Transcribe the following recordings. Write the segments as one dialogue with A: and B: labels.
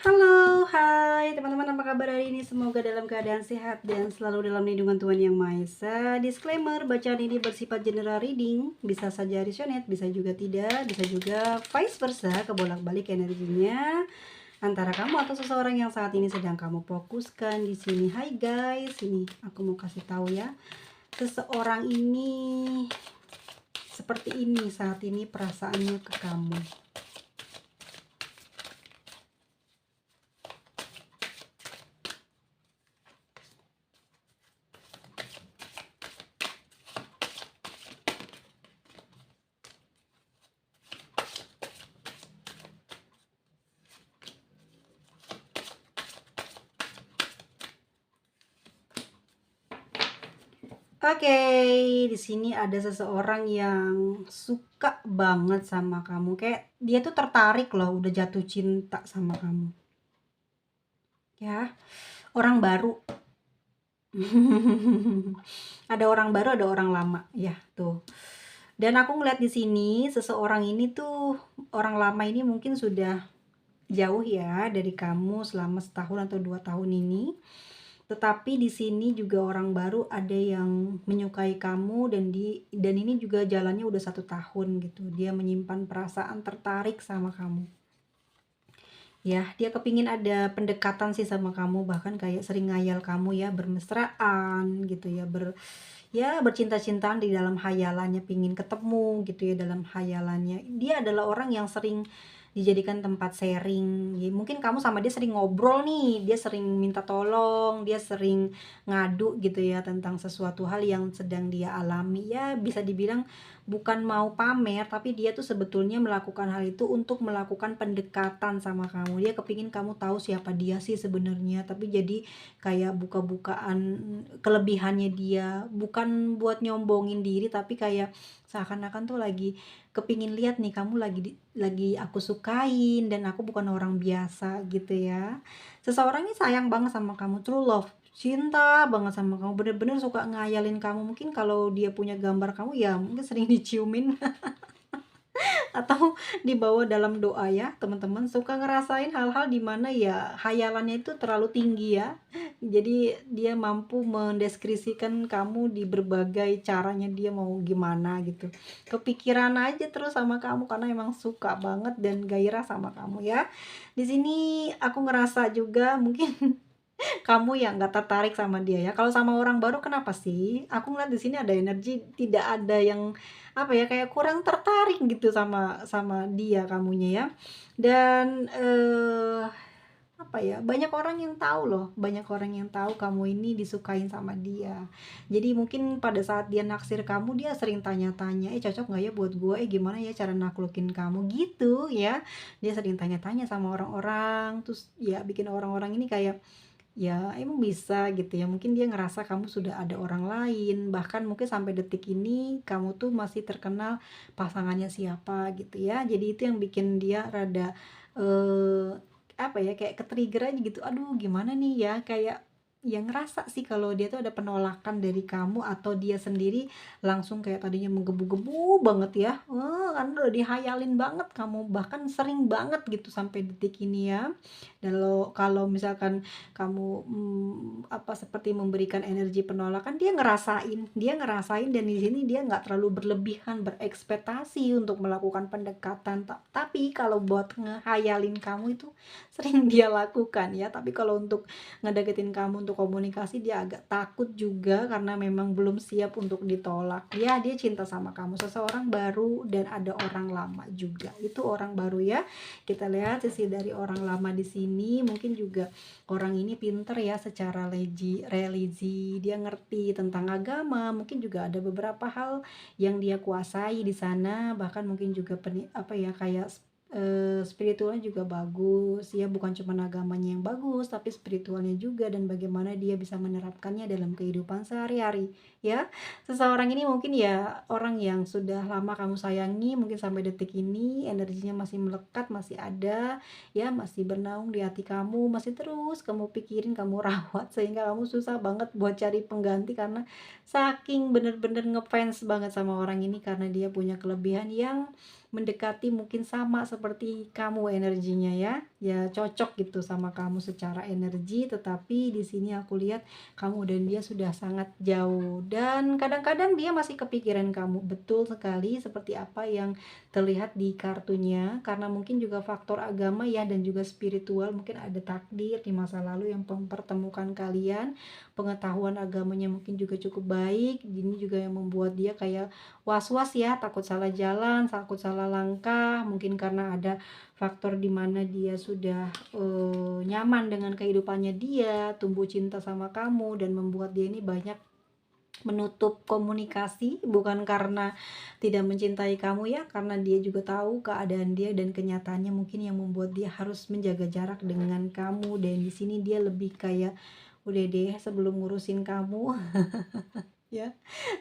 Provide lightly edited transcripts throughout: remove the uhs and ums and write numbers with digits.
A: Halo, hai teman-teman, apa kabar hari ini? Semoga dalam keadaan sehat dan selalu dalam lindungan Tuhan Yang Maha Esa. Disclaimer, bacaan ini bersifat general reading, bisa saja resonate, bisa juga tidak, bisa juga vice versa, kebolak-balik energinya antara kamu atau seseorang yang saat ini sedang kamu fokuskan di sini. Hai guys, ini aku mau kasih tahu ya. Seseorang ini seperti ini saat ini perasaannya ke kamu. Oke, di sini ada seseorang yang suka banget sama kamu. Kayak dia tuh tertarik loh, udah jatuh cinta sama kamu. Ya, orang baru. Ada orang baru, ada orang lama. Ya, tuh. Dan aku ngeliat di sini seseorang ini tuh orang lama ini mungkin sudah jauh ya dari kamu selama setahun atau 2 tahun ini. Tetapi di sini juga orang baru ada yang menyukai kamu dan ini juga jalannya udah 1 tahun gitu. Dia menyimpan perasaan tertarik sama kamu. Ya, dia kepingin ada pendekatan sih sama kamu, bahkan kayak sering ngayal kamu ya, bermesraan gitu ya, bercinta-cintaan di dalam hayalannya, pingin ketemu gitu ya dalam hayalannya. Dia adalah orang yang sering dijadikan tempat sharing. Ya, mungkin kamu sama dia sering ngobrol nih, dia sering minta tolong, dia sering ngadu gitu ya tentang sesuatu hal yang sedang dia alami. Ya, bisa dibilang bukan mau pamer, tapi dia tuh sebetulnya melakukan hal itu untuk melakukan pendekatan sama kamu. Dia kepingin kamu tahu siapa dia sih sebenarnya, tapi jadi kayak buka-bukaan kelebihannya dia, bukan buat nyombongin diri, tapi kayak seakan-akan tuh lagi kepingin lihat nih kamu lagi aku sukain dan aku bukan orang biasa gitu ya. Seseorang ini sayang banget sama kamu, true love, cinta banget sama kamu, bener-bener suka ngayalin kamu. Mungkin kalau dia punya gambar kamu ya mungkin sering diciumin atau dibawa dalam doa ya teman-teman. Suka ngerasain hal-hal dimana ya hayalannya itu terlalu tinggi ya, jadi dia mampu mendeskripsikan kamu di berbagai caranya, dia mau gimana gitu, kepikiran aja terus sama kamu karena emang suka banget dan gairah sama kamu ya. Di sini aku ngerasa juga mungkin kamu yang nggak tertarik sama dia ya. Kalau sama orang baru kenapa sih? Aku ngeliat di sini ada energi tidak ada yang apa ya, kayak kurang tertarik gitu sama dia kamunya ya. Dan apa ya, banyak orang yang tahu loh, banyak orang yang tahu kamu ini disukain sama dia. Jadi mungkin pada saat dia naksir kamu, dia sering tanya-tanya, cocok nggak ya buat gue, gimana ya cara naklukin kamu gitu ya. Dia sering tanya-tanya sama orang-orang, terus ya bikin orang-orang ini kayak, ya emang bisa gitu ya, mungkin dia ngerasa kamu sudah ada orang lain, bahkan mungkin sampai detik ini kamu tuh masih terkenal pasangannya siapa gitu ya. Jadi itu yang bikin dia rada, apa ya, kayak ke-trigger aja gitu, aduh gimana nih ya, kayak ya ngerasa sih kalau dia tuh ada penolakan dari kamu atau dia sendiri langsung kayak tadinya menggebu-gebu banget ya, kan udah dihayalin banget kamu, bahkan sering banget gitu sampai detik ini ya. Dan kalau misalkan kamu, apa, seperti memberikan energi penolakan, dia ngerasain dan di sini dia nggak terlalu berlebihan berekspektasi untuk melakukan pendekatan, tapi kalau buat ngehayalin kamu itu sering dia lakukan ya. Tapi kalau untuk ngedeketin kamu untuk komunikasi, dia agak takut juga karena memang belum siap untuk ditolak. Dia cinta sama kamu, seseorang baru dan ada orang lama juga. Itu orang baru ya. Kita lihat sisi dari orang lama di sini, mungkin juga orang ini pinter ya secara religi, dia ngerti tentang agama, mungkin juga ada beberapa hal yang dia kuasai di sana, bahkan mungkin juga apa ya, kayak spiritualnya juga bagus ya, bukan cuma agamanya yang bagus tapi spiritualnya juga, dan bagaimana dia bisa menerapkannya dalam kehidupan sehari-hari ya. Seseorang ini mungkin ya orang yang sudah lama kamu sayangi, mungkin sampai detik ini energinya masih melekat, masih ada ya, masih bernaung di hati kamu, masih terus kamu pikirin, kamu rawat, sehingga kamu susah banget buat cari pengganti karena saking bener-bener ngefans banget sama orang ini, karena dia punya kelebihan yang mendekati mungkin sama seperti kamu energinya ya. Ya cocok gitu sama kamu secara energi, tetapi di sini aku lihat kamu dan dia sudah sangat jauh dan kadang-kadang dia masih kepikiran kamu. Betul sekali seperti apa yang terlihat di kartunya karena mungkin juga faktor agama ya dan juga spiritual, mungkin ada takdir di masa lalu yang mempertemukan kalian. Pengetahuan agamanya mungkin juga cukup baik. Ini juga yang membuat dia kayak was-was ya, takut salah jalan, takut salah langkah, mungkin karena ada faktor di mana dia sudah nyaman dengan kehidupannya dia, tumbuh cinta sama kamu dan membuat dia ini banyak menutup komunikasi, bukan karena tidak mencintai kamu ya, karena dia juga tahu keadaan dia dan kenyataannya mungkin yang membuat dia harus menjaga jarak dengan kamu. Dan di sini dia lebih kayak udah deh sebelum ngurusin kamu ya,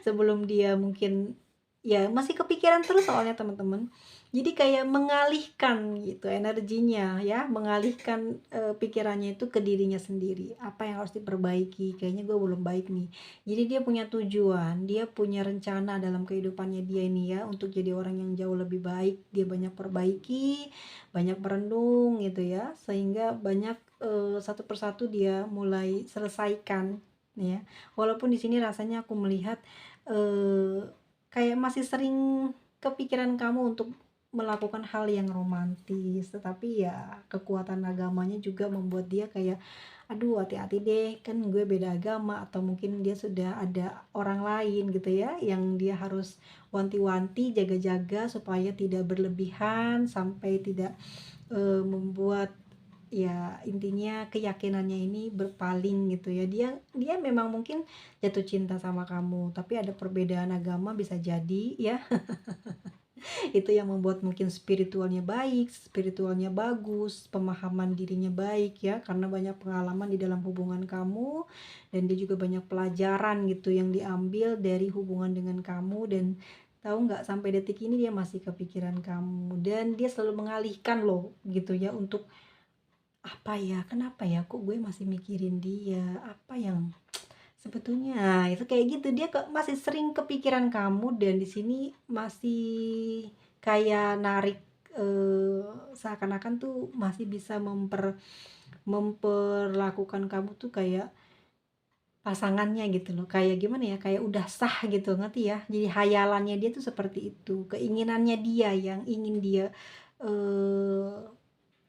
A: sebelum dia mungkin ya masih kepikiran terus soalnya teman-teman. Jadi kayak mengalihkan gitu energinya ya, mengalihkan, pikirannya itu ke dirinya sendiri, apa yang harus diperbaiki, kayaknya gue belum baik nih. Jadi dia punya tujuan, dia punya rencana dalam kehidupannya dia ini ya, untuk jadi orang yang jauh lebih baik, dia banyak perbaiki, banyak merenung gitu ya, sehingga banyak, satu persatu dia mulai selesaikan ya. Walaupun di sini rasanya aku melihat, eee, kayak masih sering kepikiran kamu untuk melakukan hal yang romantis, tetapi ya kekuatan agamanya juga membuat dia kayak, "Aduh hati-hati deh, kan gue beda agama," atau mungkin dia sudah ada orang lain gitu ya, yang dia harus wanti-wanti, jaga-jaga supaya tidak berlebihan, sampai tidak, membuat ya intinya keyakinannya ini berpaling gitu ya. Dia dia memang mungkin jatuh cinta sama kamu, tapi ada perbedaan agama bisa jadi ya. Itu yang membuat mungkin spiritualnya baik, spiritualnya bagus, pemahaman dirinya baik ya, karena banyak pengalaman di dalam hubungan kamu dan dia juga banyak pelajaran gitu yang diambil dari hubungan dengan kamu. Dan tahu nggak, sampai detik ini dia masih kepikiran kamu dan dia selalu mengalihkan loh gitu ya untuk apa ya, kenapa ya kok gue masih mikirin dia, apa yang sebetulnya itu kayak gitu, dia masih sering kepikiran kamu dan di sini masih kayak narik, seakan-akan tuh masih bisa memperlakukan kamu tuh kayak pasangannya gitu loh, kayak gimana ya, kayak udah sah gitu, ngerti ya? Jadi hayalannya dia tuh seperti itu, keinginannya dia yang ingin dia, eee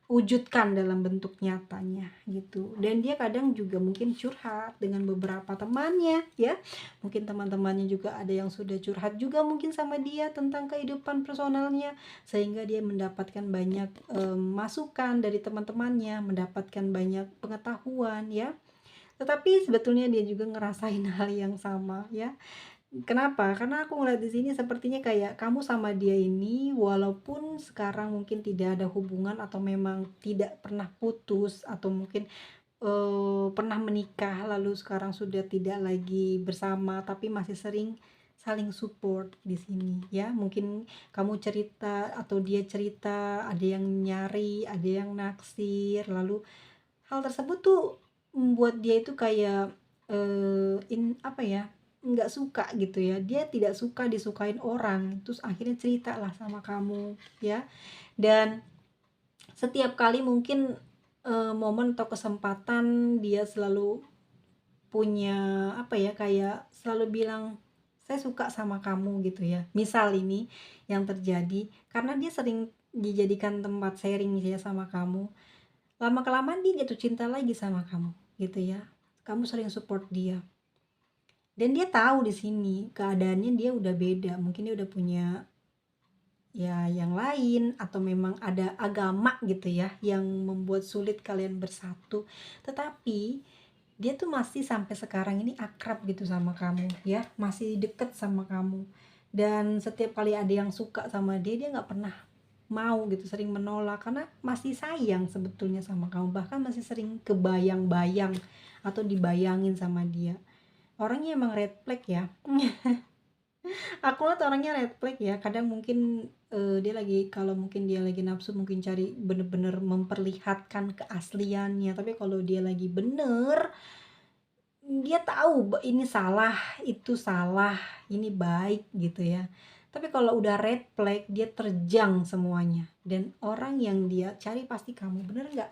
A: wujudkan dalam bentuk nyatanya gitu. Dan dia kadang juga mungkin curhat dengan beberapa temannya ya. Mungkin teman-temannya juga ada yang sudah curhat juga mungkin sama dia tentang kehidupan personalnya, sehingga dia mendapatkan banyak masukan dari teman-temannya, mendapatkan banyak pengetahuan ya. Tetapi sebetulnya dia juga ngerasain hal yang sama ya. Kenapa? Karena aku ngeliat di sini sepertinya kayak kamu sama dia ini walaupun sekarang mungkin tidak ada hubungan atau memang tidak pernah putus atau mungkin, pernah menikah lalu sekarang sudah tidak lagi bersama, tapi masih sering saling support di sini ya. Mungkin kamu cerita atau dia cerita, ada yang nyari, ada yang naksir, lalu hal tersebut tuh membuat dia itu kayak, apa ya, nggak suka gitu ya, dia tidak suka disukain orang, terus akhirnya ceritalah sama kamu ya. Dan setiap kali mungkin, momen atau kesempatan dia selalu punya apa ya, kayak selalu bilang, "Saya suka sama kamu," gitu ya. Misal ini yang terjadi karena dia sering dijadikan tempat sharing ya sama kamu. Lama-kelamaan dia jatuh cinta lagi sama kamu, gitu ya. Kamu sering support dia. Dan dia tahu di sini keadaannya dia udah beda, mungkin dia udah punya ya yang lain atau memang ada agama gitu ya yang membuat sulit kalian bersatu. Tetapi dia tuh masih sampai sekarang ini akrab gitu sama kamu ya, masih deket sama kamu. Dan setiap kali ada yang suka sama dia, dia nggak pernah mau gitu, sering menolak karena masih sayang sebetulnya sama kamu, bahkan masih sering kebayang-bayang atau dibayangin sama dia. Orangnya emang red flag ya. Aku lihat orangnya red flag ya, kadang mungkin dia lagi, kalau mungkin dia lagi nafsu mungkin cari bener-bener memperlihatkan keasliannya, tapi kalau dia lagi bener, dia tahu ini salah, itu salah, ini baik gitu ya. Tapi kalau udah red flag, dia terjang semuanya. Dan orang yang dia cari pasti kamu, bener nggak?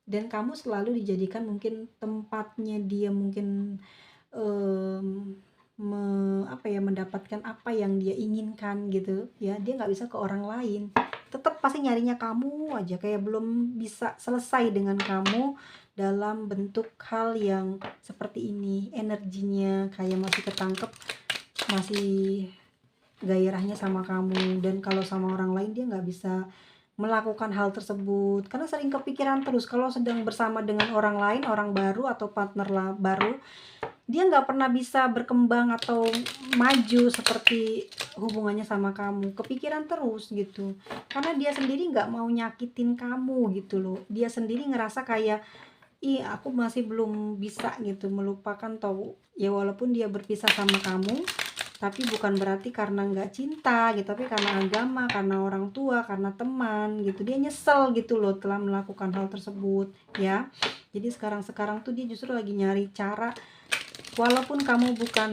A: Dan kamu selalu dijadikan mungkin tempatnya dia mungkin em, mendapatkan apa yang dia inginkan gitu ya. Dia nggak bisa ke orang lain, tetap pasti nyarinya kamu aja, kayak belum bisa selesai dengan kamu dalam bentuk hal yang seperti ini. Energinya kayak masih ketangkep, masih gairahnya sama kamu. Dan kalau sama orang lain dia nggak bisa melakukan hal tersebut karena sering kepikiran terus. Kalau sedang bersama dengan orang lain, orang baru atau partner baru, dia nggak pernah bisa berkembang atau maju seperti hubungannya sama kamu. Kepikiran terus gitu karena dia sendiri nggak mau nyakitin kamu gitu loh. Dia sendiri ngerasa kayak, ih aku masih belum bisa gitu melupakan, tau ya. Walaupun dia berpisah sama kamu, tapi bukan berarti karena nggak cinta gitu, tapi karena agama, karena orang tua, karena teman gitu. Dia nyesel gitu loh telah melakukan hal tersebut ya. Jadi sekarang tuh dia justru lagi nyari cara, walaupun kamu bukan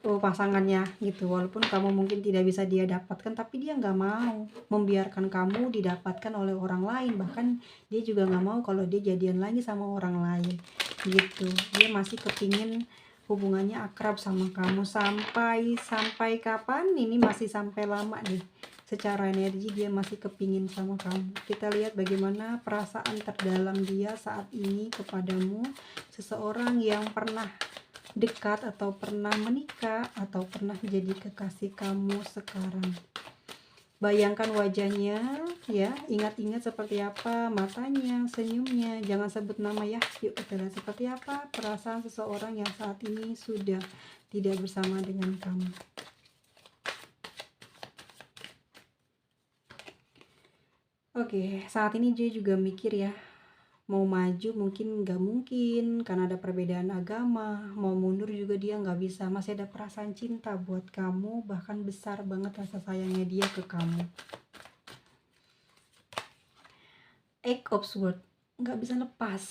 A: pasangannya gitu, walaupun kamu mungkin tidak bisa dia dapatkan, tapi dia nggak mau membiarkan kamu didapatkan oleh orang lain. Bahkan dia juga nggak mau kalau dia jadian lagi sama orang lain gitu. Dia masih kepingin hubungannya akrab sama kamu. Sampai kapan ini, masih sampai lama nih. Secara energi dia masih kepingin sama kamu. Kita lihat bagaimana perasaan terdalam dia saat ini kepadamu. Seseorang yang pernah dekat atau pernah menikah atau pernah jadi kekasih kamu sekarang. Bayangkan wajahnya ya, ingat-ingat seperti apa matanya, senyumnya. Jangan sebut nama ya. Yuk kita lihat seperti apa perasaan seseorang yang saat ini sudah tidak bersama dengan kamu. Oke, saat ini dia juga mikir ya, mau maju mungkin nggak mungkin karena ada perbedaan agama. Mau mundur juga dia nggak bisa. Masih ada perasaan cinta buat kamu, bahkan besar banget rasa sayangnya dia ke kamu. Eight of Swords, nggak bisa lepas,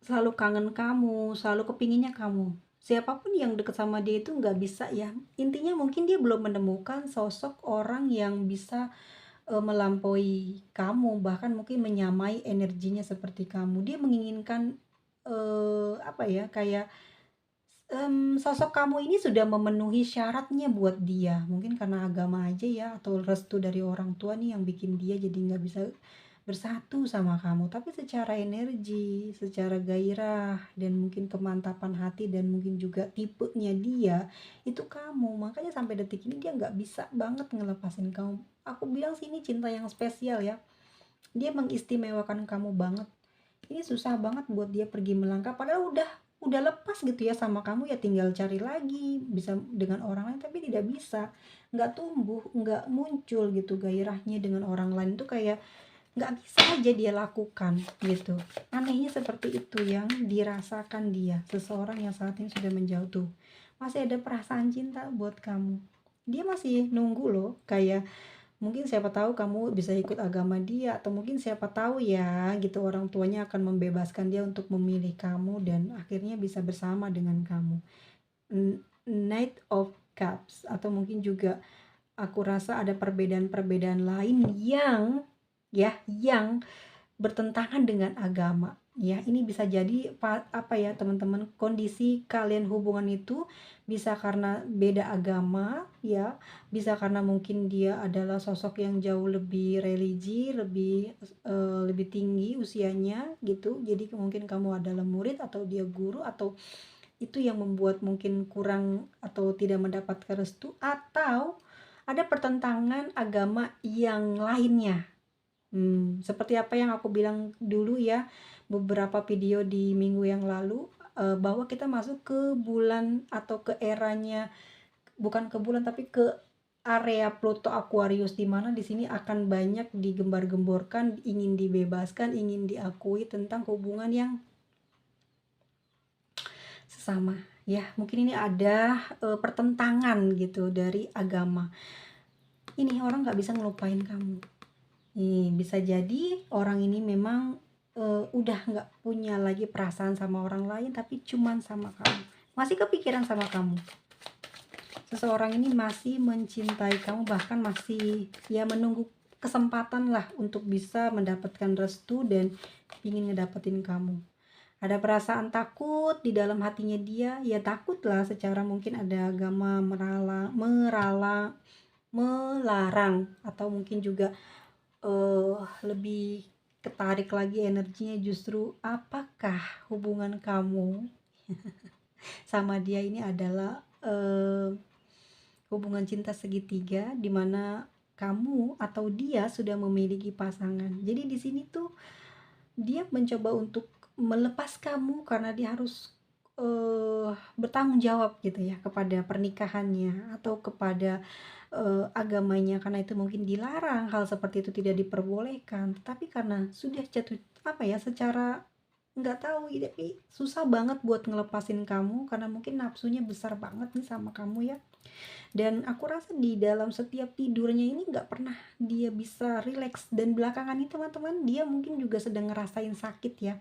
A: selalu kangen kamu, selalu kepinginnya kamu. Siapapun yang deket sama dia itu nggak bisa ya. Intinya mungkin dia belum menemukan sosok orang yang bisa melampaui kamu, bahkan mungkin menyamai energinya seperti kamu. Dia menginginkan kayak sosok kamu ini sudah memenuhi syaratnya buat dia. Mungkin karena agama aja ya, atau restu dari orang tua nih yang bikin dia jadi nggak bisa bersatu sama kamu. Tapi secara energi, secara gairah, dan mungkin kemantapan hati, dan mungkin juga tipenya dia itu kamu. Makanya sampai detik ini dia nggak bisa banget ngelepasin kamu. Aku bilang sih ini cinta yang spesial ya. Dia mengistimewakan kamu banget. Ini susah banget buat dia pergi melangkah, padahal udah lepas gitu ya sama kamu, ya tinggal cari lagi bisa dengan orang lain, tapi tidak bisa, nggak tumbuh, nggak muncul gitu gairahnya dengan orang lain. Tuh kayak nggak bisa aja dia lakukan gitu. Anehnya seperti itu yang dirasakan dia, seseorang yang saat ini sudah menjauh tuh masih ada perasaan cinta buat kamu. Dia masih nunggu loh, kayak mungkin siapa tahu kamu bisa ikut agama dia, atau mungkin siapa tahu ya gitu orang tuanya akan membebaskan dia untuk memilih kamu dan akhirnya bisa bersama dengan kamu. Knight of Cups, atau mungkin juga aku rasa ada perbedaan-perbedaan lain yang bertentangan dengan agama ya. Ini bisa jadi teman-teman, kondisi kalian hubungan itu bisa karena beda agama ya, bisa karena mungkin dia adalah sosok yang jauh lebih religi, lebih tinggi usianya gitu. Jadi mungkin kamu adalah murid atau dia guru, atau itu yang membuat mungkin kurang atau tidak mendapatkan restu, atau ada pertentangan agama yang lainnya. Seperti apa yang aku bilang dulu ya, beberapa video di minggu yang lalu, bahwa kita masuk ke bulan atau ke eranya, bukan ke bulan tapi ke area Pluto Aquarius, di mana di sini akan banyak digembar-gemborkan, ingin dibebaskan, ingin diakui tentang hubungan yang sesama ya. Mungkin ini ada pertentangan gitu dari agama. Ini orang nggak bisa ngelupain kamu. Bisa jadi orang ini memang udah nggak punya lagi perasaan sama orang lain, tapi cuman sama kamu, masih kepikiran sama kamu. seseorang ini masih mencintai kamu, bahkan masih ya menunggu kesempatan lah untuk bisa mendapatkan restu dan ingin ngedapetin kamu. Ada perasaan takut di dalam hatinya dia, ya takut lah secara mungkin ada agama melarang, atau mungkin juga lebih ketarik lagi energinya justru apakah hubungan kamu sama dia ini adalah hubungan cinta segitiga di mana kamu atau dia sudah memiliki pasangan. Jadi di sini tuh dia mencoba untuk melepas kamu karena dia harus bertanggung jawab gitu ya kepada pernikahannya atau kepada agamanya, karena itu mungkin dilarang, hal seperti itu tidak diperbolehkan. Tapi karena sudah jatuh apa ya, secara nggak tahu tapi susah banget buat ngelepasin kamu karena mungkin nafsunya besar banget nih sama kamu ya. Dan aku rasa di dalam setiap tidurnya ini nggak pernah dia bisa rileks, dan belakangan ini teman-teman dia mungkin juga sedang ngerasain sakit ya,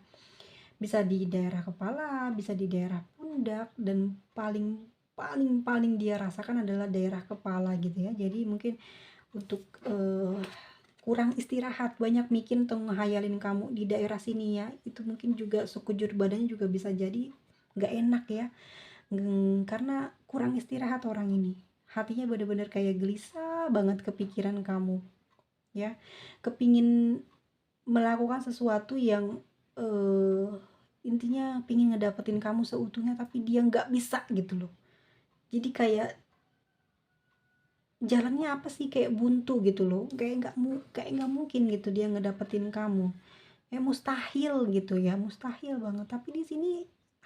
A: bisa di daerah kepala, bisa di daerah pundak, dan paling paling paling dia rasakan adalah daerah kepala gitu ya. Jadi mungkin untuk kurang istirahat, banyak mikir atau ngehayalin kamu di daerah sini ya, itu mungkin juga sekujur badannya juga bisa jadi nggak enak ya. Karena kurang istirahat orang ini, hatinya bener-bener kayak gelisah banget kepikiran kamu ya, kepingin melakukan sesuatu yang intinya pingin ngedapetin kamu seutuhnya, tapi dia nggak bisa gitu loh. Jadi kayak jalannya apa sih, kayak buntu gitu loh, kayak nggak mungkin gitu dia ngedapetin kamu, kayak mustahil gitu ya, mustahil banget. Tapi di sini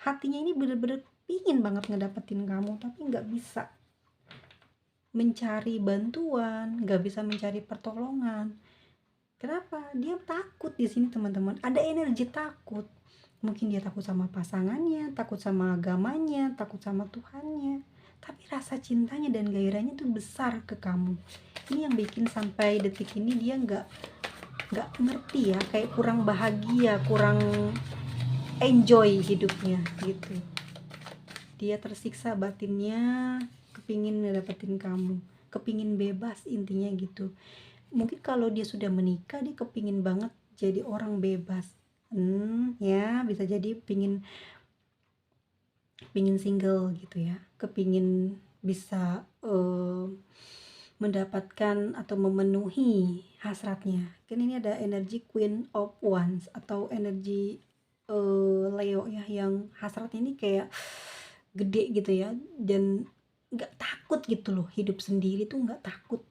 A: hatinya ini bener-bener pingin banget ngedapetin kamu, tapi nggak bisa mencari bantuan, nggak bisa mencari pertolongan. Kenapa? Dia takut di sini teman-teman, ada energi takut. Mungkin dia takut sama pasangannya, takut sama agamanya, takut sama Tuhannya. Tapi rasa cintanya dan gairahnya tuh besar ke kamu. Ini yang bikin sampai detik ini dia nggak ngerti ya, kayak kurang bahagia, kurang enjoy hidupnya gitu. Dia tersiksa batinnya, kepingin ngedapetin kamu, kepingin bebas intinya gitu. Mungkin kalau dia sudah menikah dia kepingin banget jadi orang bebas. Ya bisa jadi pingin single gitu ya, kepingin bisa mendapatkan atau memenuhi hasratnya. Kan ini ada energi Queen of Wands atau energi Leo ya, yang hasratnya ini kayak gede gitu ya, dan nggak takut gitu loh, hidup sendiri tuh nggak takut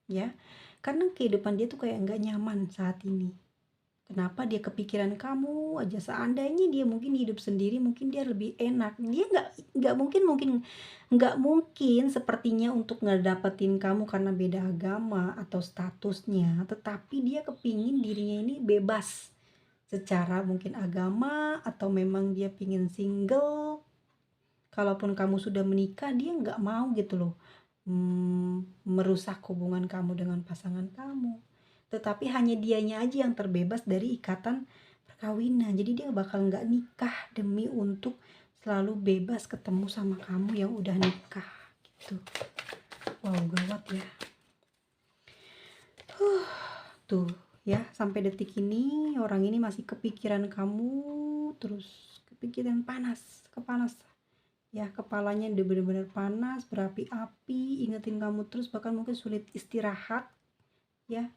A: ya, karena kehidupan dia tuh kayak nggak nyaman saat ini. Kenapa dia kepikiran kamu aja, seandainya dia mungkin hidup sendiri mungkin dia lebih enak, dia nggak mungkin sepertinya untuk ngedapetin kamu karena beda agama atau statusnya, tetapi dia kepingin dirinya ini bebas secara mungkin agama, atau memang dia pingin single. Kalaupun kamu sudah menikah dia nggak mau gitu loh merusak hubungan kamu dengan pasangan kamu, tetapi hanya dianya aja yang terbebas dari ikatan perkawinan. Jadi dia bakal nggak nikah demi untuk selalu bebas ketemu sama kamu yang udah nikah gitu. Wow, gawat ya. Tuh ya, sampai detik ini orang ini masih kepikiran kamu terus, kepikiran kepanas ya, kepalanya udah bener-bener panas, berapi-api, ingetin kamu terus, bahkan mungkin sulit istirahat ya,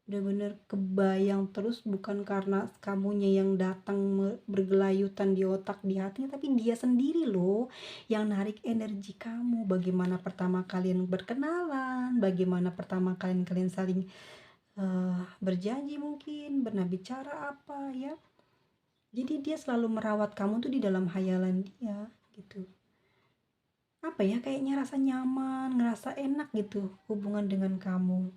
A: bener-bener kebayang terus, bukan karena kamunya yang datang bergelayutan di otak di hatinya, tapi dia sendiri loh yang narik energi kamu. Bagaimana pertama kalian berkenalan, bagaimana pertama kalian saling berjanji, mungkin pernah bicara apa ya. Jadi dia selalu merawat kamu tuh di dalam hayalan dia gitu. Apa ya, kayaknya rasa nyaman, ngerasa enak gitu hubungan dengan kamu.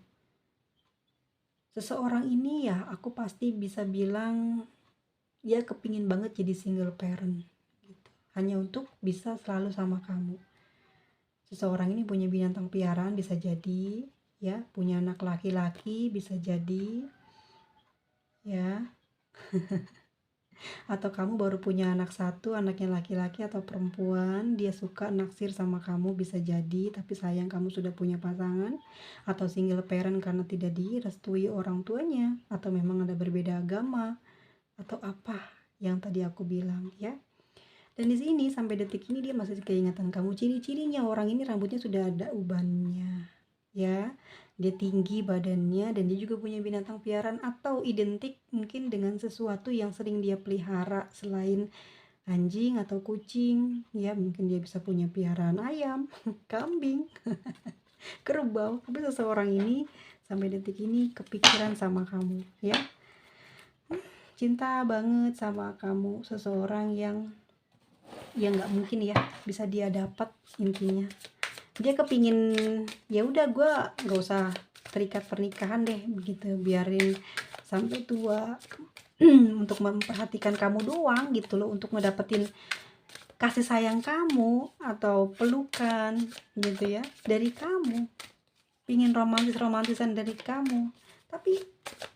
A: Seseorang ini ya aku pasti bisa bilang dia kepingin banget jadi single parent gitu, hanya untuk bisa selalu sama kamu. Seseorang ini punya binatang piaraan bisa jadi ya, punya anak laki-laki bisa jadi ya. Atau kamu baru punya anak satu, anaknya laki-laki atau perempuan, dia suka naksir sama kamu bisa jadi, tapi sayang kamu sudah punya pasangan, atau single parent karena tidak direstui orang tuanya, atau memang ada berbeda agama, atau apa yang tadi aku bilang ya. Dan di sini sampai detik ini dia masih keingatan kamu. Ciri-cirinya orang ini rambutnya sudah ada ubannya, ya. Dia tinggi badannya dan dia juga punya binatang piaraan atau identik mungkin dengan sesuatu yang sering dia pelihara selain anjing atau kucing, ya. Mungkin dia bisa punya piaraan ayam, kambing, kerbau. Tapi seseorang ini sampai detik ini kepikiran sama kamu, ya. Cinta banget sama kamu, seseorang yang nggak mungkin ya bisa dia dapat. Intinya dia kepingin, ya udah gue nggak usah terikat pernikahan deh begitu, biarin sampai tua untuk memperhatikan kamu doang gitu loh, untuk ngedapetin kasih sayang kamu atau pelukan gitu ya dari kamu, pingin romantisan dari kamu, tapi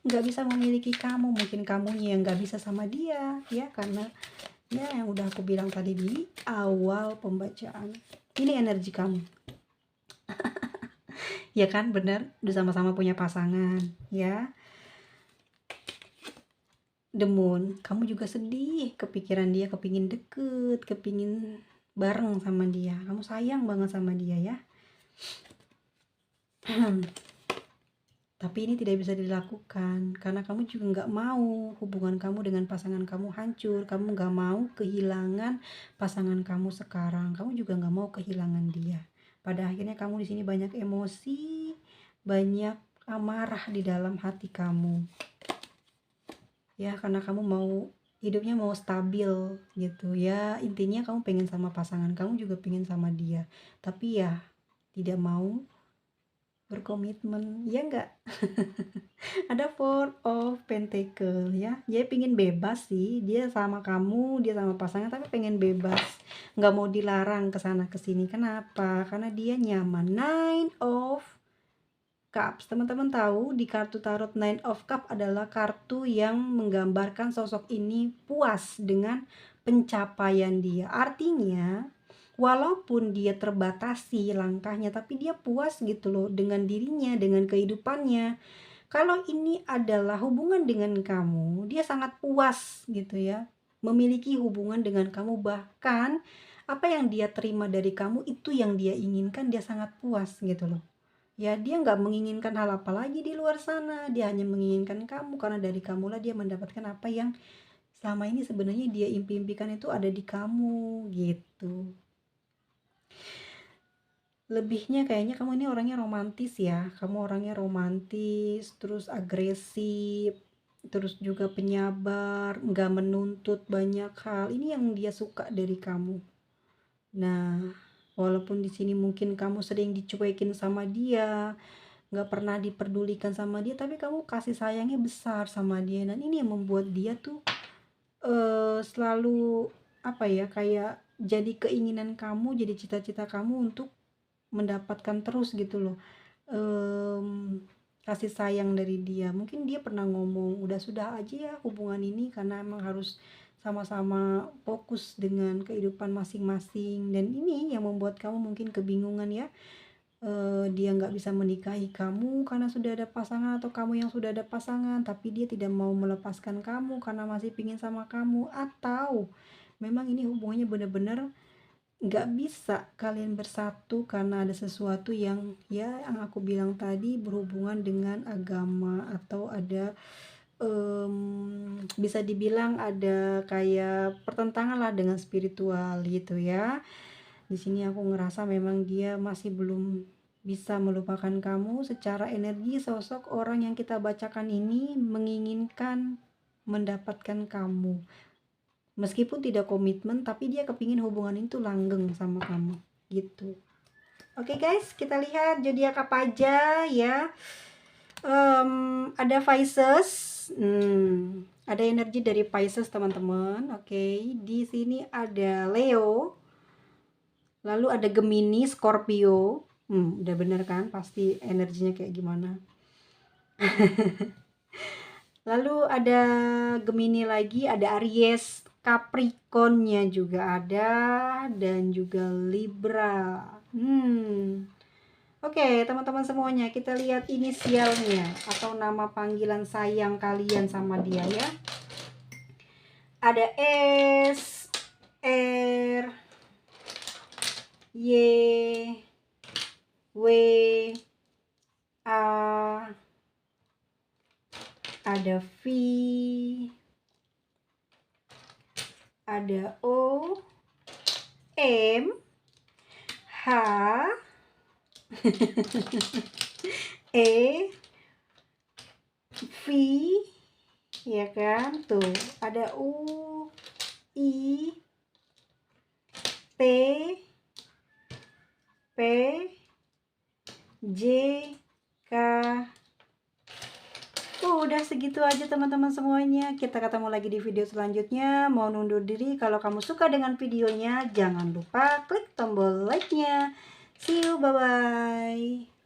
A: nggak bisa memiliki kamu. Mungkin kamunya yang nggak bisa sama dia ya, karena ya yang udah aku bilang tadi di awal pembacaan. Ini energi kamu. Ya kan, bener, udah sama-sama punya pasangan ya. Demun, kamu juga sedih, kepikiran dia, kepingin deket, kepingin bareng sama dia, kamu sayang banget sama dia ya. Tapi ini tidak bisa dilakukan karena kamu juga nggak mau hubungan kamu dengan pasangan kamu hancur. Kamu nggak mau kehilangan pasangan kamu sekarang, kamu juga nggak mau kehilangan dia. Pada akhirnya kamu di sini banyak emosi, banyak amarah di dalam hati kamu ya, karena kamu mau hidupnya mau stabil gitu ya. Intinya kamu pengen sama pasangan kamu, juga pengen sama dia, tapi ya tidak mau berkomitmen ya enggak. Ada Four of Pentacle ya, dia pengen bebas sih, dia sama kamu, dia sama pasangan, tapi pengen bebas, nggak mau dilarang kesana kesini. Kenapa? Karena dia nyaman. Nine of Cups, teman-teman tahu di kartu tarot Nine of Cups adalah kartu yang menggambarkan sosok ini puas dengan pencapaian dia. Artinya walaupun dia terbatasi langkahnya, tapi dia puas gitu loh dengan dirinya, dengan kehidupannya. Kalau ini adalah hubungan dengan kamu, dia sangat puas gitu ya, memiliki hubungan dengan kamu. Bahkan apa yang dia terima dari kamu itu yang dia inginkan, dia sangat puas gitu loh. Ya dia nggak menginginkan hal apa lagi di luar sana, dia hanya menginginkan kamu, karena dari kamulah dia mendapatkan apa yang selama ini sebenarnya dia impi-impikan itu ada di kamu gitu. Lebihnya kayaknya kamu ini orangnya romantis ya, kamu orangnya romantis, terus agresif, terus juga penyabar, nggak menuntut banyak hal. Ini yang dia suka dari kamu. Nah, walaupun di sini mungkin kamu sering dicuekin sama dia, nggak pernah diperdulikan sama dia, tapi kamu kasih sayangnya besar sama dia, dan ini yang membuat dia tuh selalu apa ya, kayak jadi keinginan kamu, jadi cita-cita kamu untuk mendapatkan terus gitu loh kasih sayang dari dia. Mungkin dia pernah ngomong udah sudah aja ya hubungan ini, karena emang harus sama-sama fokus dengan kehidupan masing-masing, dan ini yang membuat kamu mungkin kebingungan ya. Dia nggak bisa menikahi kamu karena sudah ada pasangan, atau kamu yang sudah ada pasangan tapi dia tidak mau melepaskan kamu karena masih pingin sama kamu, atau memang ini hubungannya benar-benar nggak bisa kalian bersatu karena ada sesuatu yang ya yang aku bilang tadi berhubungan dengan agama, atau ada bisa dibilang ada kayak pertentangan lah dengan spiritual gitu ya. Di sini aku ngerasa memang dia masih belum bisa melupakan kamu. Secara energi sosok orang yang kita bacakan ini menginginkan mendapatkan kamu. Meskipun tidak komitmen, tapi dia kepingin hubungan itu langgeng sama kamu gitu. Oke guys, kita lihat zodiak apa aja ya. Ada Pisces. Ada energi dari Pisces teman-teman. Oke, di sini ada Leo. Lalu ada Gemini, Scorpio. Udah bener kan? Pasti energinya kayak gimana. Lalu ada Gemini lagi, ada Aries, Capricorn-nya juga ada, dan juga Libra. Oke, teman-teman semuanya, kita lihat inisialnya atau nama panggilan sayang kalian sama dia ya. Ada S, R, Y, W, A, ada V, ada O, M, H, E, V, ya kan? Tuh, ada U, I, T, P, J, K. Udah segitu aja teman-teman semuanya. Kita ketemu lagi di video selanjutnya. Mau undur diri. Kalau kamu suka dengan videonya, jangan lupa klik tombol like-nya. See you, bye-bye.